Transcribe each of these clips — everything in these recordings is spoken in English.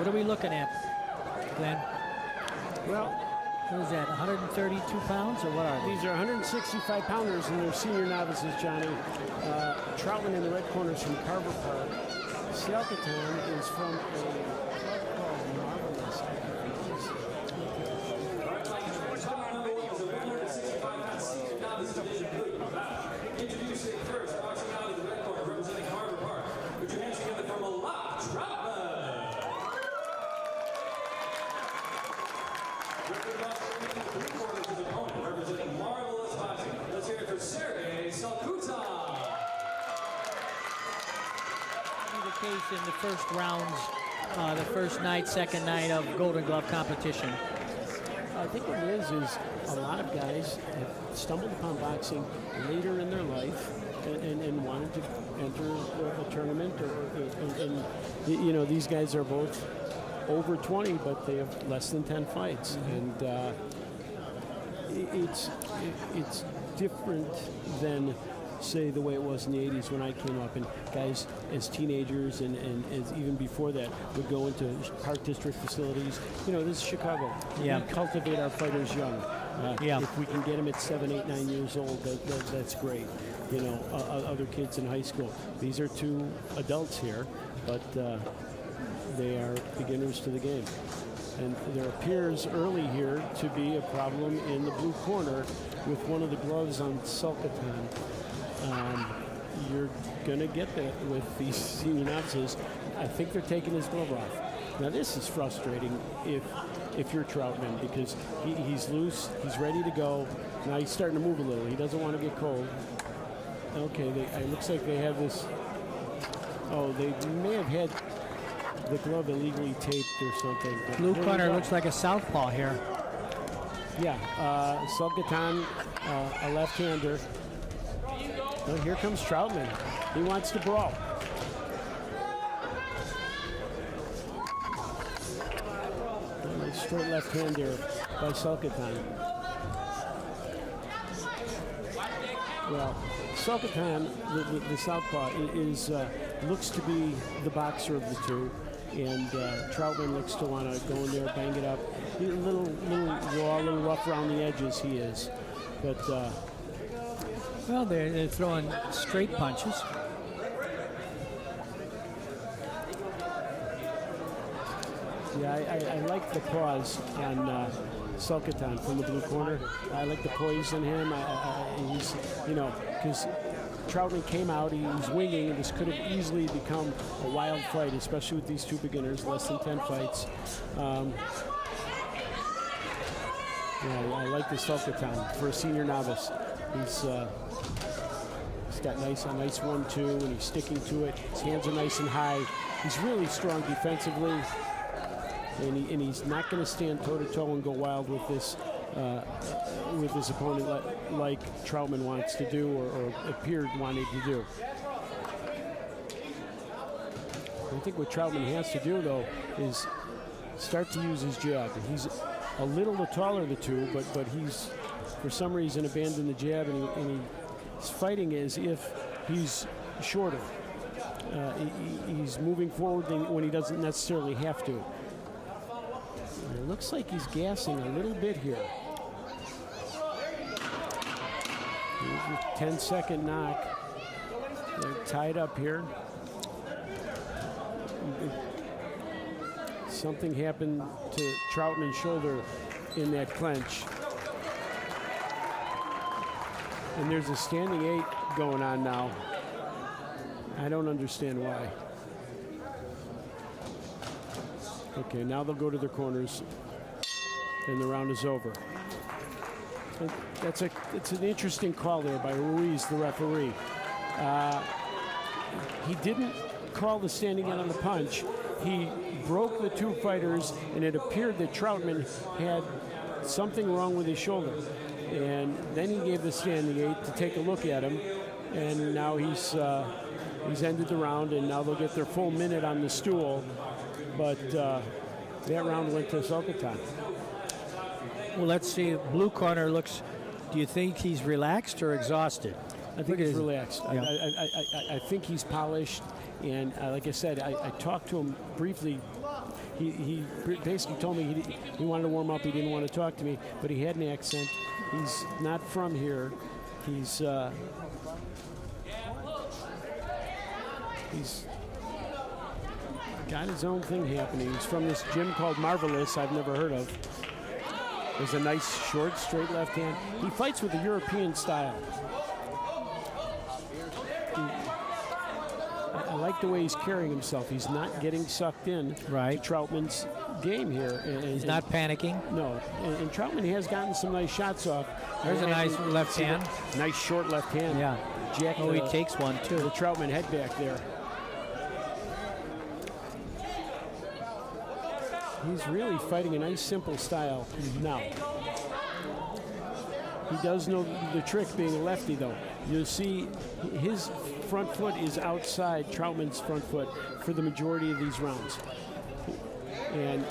What are we looking at, Glenn? Well, what is that, 132 pounds, or what are they? these are 165 pounders, and they're senior novices, Johnny. Troutman in the red corner is from Carver Park. Salcutan is from a club called Marvelous. Introducing first, boxing out of the red corner, representing Carver Park. Put your hands together for Malak Troutman. Three quarters of the opponent, representing Marvelous Boxing. Let's hear it for Serghei Salcutan. The case in the first rounds, the first night, second night of Golden Glove competition. I think what it is a lot of guys have stumbled upon boxing later in their life and wanted to enter a tournament. And you know, these guys are both over 20, but they have less than 10 fights. And it's different than, say, the way it was in the 80s when I came up, and guys as teenagers and as even before that would go into Park District facilities. You know, this is Chicago. Yeah. We cultivate our fighters young. If we can get them at 7, 8, 9 years old, that's great. You know, other kids in high school. These are two adults here, but they are beginners to the game. And there appears early here to be a problem in the blue corner with one of the gloves on Salcutan. You're going to get that with these senior novices. I think they're taking his glove off. Now this is frustrating if you're Troutman, because he's loose, he's ready to go. Now he's starting to move a little. He doesn't want to get cold. Okay, it looks like they have this. Oh, they may have had the glove illegally taped or something. Blue corner looks like a southpaw here. Yeah, Serghei, a left-hander. Well, here comes Troutman. He wants to brawl. A straight left hand there by Salcutan. Well, Salcutan, the southpaw, looks to be the boxer of the two, and Troutman looks to want to go in there, bang it up. He's a little raw, a little rough around the edges. He is, but. Well, they're throwing straight punches. Yeah, I like the pause on Salcutan from the blue corner. I like the poise in him. He's, you know, because Troutman came out, he was winging, and this could have easily become a wild fight, especially with these two beginners, less than 10 fights. Yeah, I like the Salcutan for a senior novice. He's got a nice 1-2, and he's sticking to it. His hands are nice and high. He's really strong defensively, and he's not going to stand toe-to-toe and go wild with this opponent like Troutman wants to do or appeared wanting to do. I think what Troutman has to do, though, is start to use his jab. He's a little taller of the two, but he's, for some reason, abandoned the jab, and he's fighting as if he's shorter. He's moving forward when he doesn't necessarily have to. And it looks like he's gassing a little bit here. 10-second knock. They're tied up here. Something happened to Troutman's shoulder in that clinch. And there's a standing 8 going on now. I don't understand why. Okay, now they'll go to their corners, and the round is over. It's an interesting call there by Ruiz, the referee. He didn't call the standing 8 on the punch. He broke the two fighters, and it appeared that Troutman had something wrong with his shoulder. And then he gave the standing 8 to take a look at him, and now he's ended the round, and now they'll get their full minute on the stool. But that round went to Salcutan. Well, let's see. Blue corner looks. Do you think he's relaxed or exhausted? I think he's relaxed. Yeah. I think he's polished, and like I said, I talked to him briefly. he basically told me he wanted to warm up. He didn't want to talk to me, but he had an accent. He's not from here. He's got his own thing happening. He's from this gym called Marvelous I've never heard of. There's a nice, short, straight left hand. He fights with a European style. I like the way he's carrying himself. He's not getting sucked in to Troutman's game here. He's not panicking. No, and Troutman has gotten some nice shots off. There's a nice left hand. Nice short left hand. Yeah. He takes one too. The Troutman head back there. He's really fighting a nice, simple style now. He does know the trick being a lefty, though. You'll see his front foot is outside Troutman's front foot for the majority of these rounds. And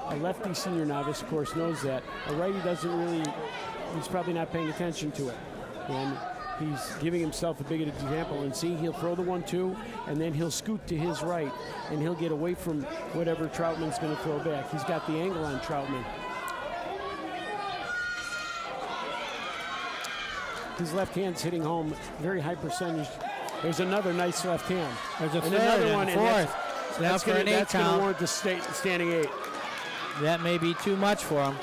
a lefty senior novice, of course, knows that. A righty doesn't really, he's probably not paying attention to it. And he's giving himself a big example. And see, he'll throw the 1-2, and then he'll scoot to his right, and he'll get away from whatever Troutman's going to throw back. He's got the angle on Troutman. His left hand's hitting home, very high percentage. There's another nice left hand. There's another one, and fourth. So that's going to warrant the standing 8. That may be too much for him.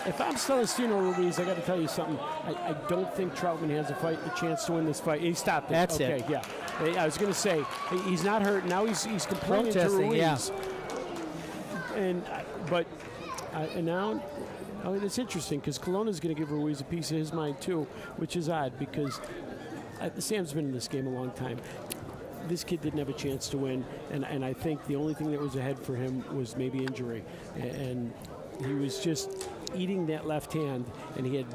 If I'm Celestino Ruiz, I got to tell you something. I don't think Troutman has a chance to win this fight. He stopped it. That's okay, it. Yeah. I was going to say he's not hurt now. He's complaining to Ruiz. Yeah. And now. Oh, it's interesting because Colonna's going to give Ruiz a piece of his mind too, which is odd because Sam's been in this game a long time. This kid didn't have a chance to win, and I think the only thing that was ahead for him was maybe injury. And he was just eating that left hand, and he had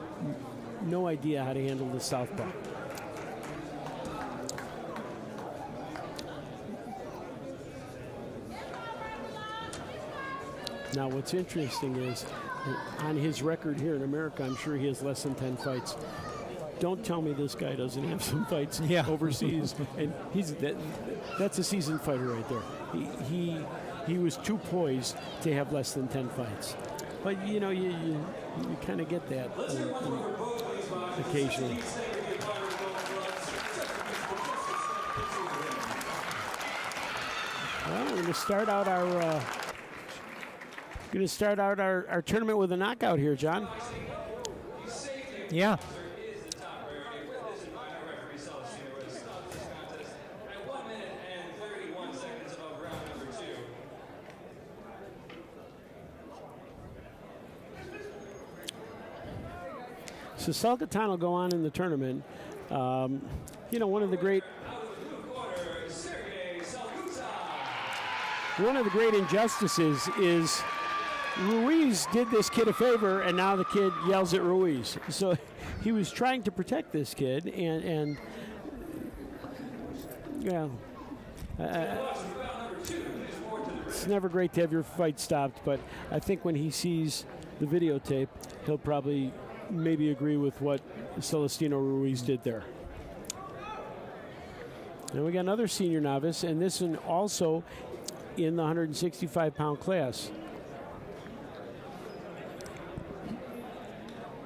no idea how to handle the southpaw. Now, what's interesting is, on his record here in America, I'm sure he has less than 10 fights. Don't tell me this guy doesn't have some fights overseas. And that's a seasoned fighter right there. He was too poised to have less than 10 fights. But, you kind of get that occasionally. Well, we're going to start out our tournament with a knockout here, John. Yeah. So Salcutan will go on in the tournament. One of the great injustices is Ruiz did this kid a favor, and now the kid yells at Ruiz. So he was trying to protect this kid, and it's never great to have your fight stopped, but I think when he sees the videotape, he'll probably maybe agree with what Celestino Ruiz did there. Now we got another senior novice, and this one also in the 165-pound class.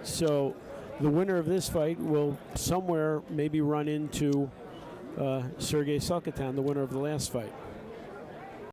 So the winner of this fight will somewhere maybe run into Serghei Salcutan, the winner of the last fight.